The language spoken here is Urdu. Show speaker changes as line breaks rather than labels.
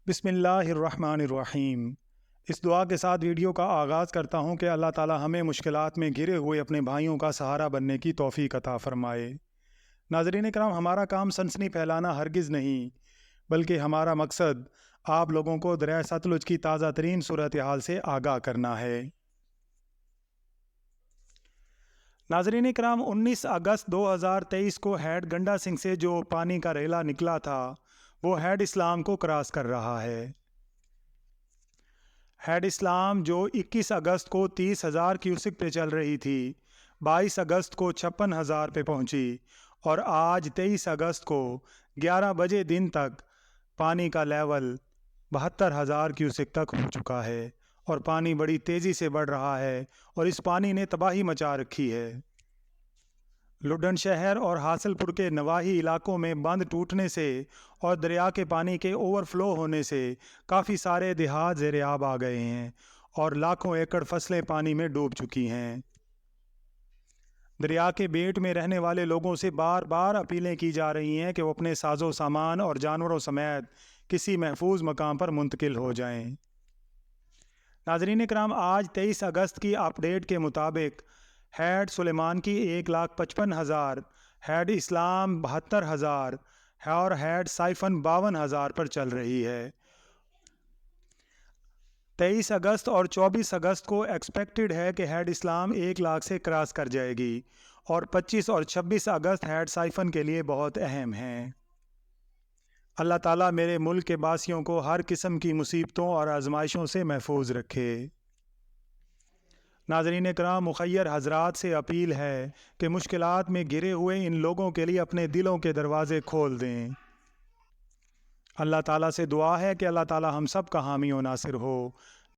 بسم اللہ الرحمن الرحیم۔ اس دعا کے ساتھ ویڈیو کا آغاز کرتا ہوں کہ اللہ تعالی ہمیں مشکلات میں گھرے ہوئے اپنے بھائیوں کا سہارا بننے کی توفیق عطا فرمائے۔ ناظرین کرام، ہمارا کام سنسنی پھیلانا ہرگز نہیں، بلکہ ہمارا مقصد آپ لوگوں کو دریائے ستلج کی تازہ ترین صورتحال سے آگاہ کرنا ہے۔ ناظرین کرام، 19 اگست 2023 کو ہیڈ گنڈا سنگھ سے جو پانی کا ریلا نکلا تھا وہ ہیڈ اسلام کو کراس کر رہا ہے۔ ہیڈ اسلام جو 21 اگست کو 30,000 کیوسک پہ چل رہی تھی، 22 اگست کو 56,000 پہ پہنچی اور آج 23 اگست کو 11 بجے دن تک پانی کا لیول 72,000 کیوسک تک ہو چکا ہے اور پانی بڑی تیزی سے بڑھ رہا ہے اور اس پانی نے تباہی مچا رکھی ہے۔ لڈن شہر اور حاصل پور کے نواحی علاقوں میں بند ٹوٹنے سے اور دریا کے پانی کے اوور فلو ہونے سے کافی سارے دیہات زیر آب آ گئے ہیں اور لاکھوں ایکڑ فصلیں پانی میں ڈوب چکی ہیں۔ دریا کے بیٹ میں رہنے والے لوگوں سے بار بار اپیلیں کی جا رہی ہیں کہ وہ اپنے ساز و سامان اور جانوروں سمیت کسی محفوظ مقام پر منتقل ہو جائیں۔ ناظرین کرام، آج 23 اگست کی اپ ڈیٹ کے مطابق ہیڈ سلیمان کی 1,55,000، ہیڈ اسلام 72,000 اور ہیڈ سائفن 52,000 پر چل رہی ہے۔ 23 اگست اور 24 اگست کو ایکسپیکٹڈ ہے کہ ہیڈ اسلام 1,00,000 سے کراس کر جائے گی اور 25 اور 26 اگست ہیڈ سائفن کے لیے بہت اہم ہیں۔ اللہ تعالیٰ میرے ملک کے باسیوں کو ہر قسم کی مصیبتوں اور آزمائشوں سے محفوظ رکھے۔ ناظرین کرام، مخیر حضرات سے اپیل ہے کہ مشکلات میں گھرے ہوئے ان لوگوں کے لیے اپنے دلوں کے دروازے کھول دیں۔ اللہ تعالیٰ سے دعا ہے کہ اللہ تعالیٰ ہم سب کا حامی و ناصر ہو۔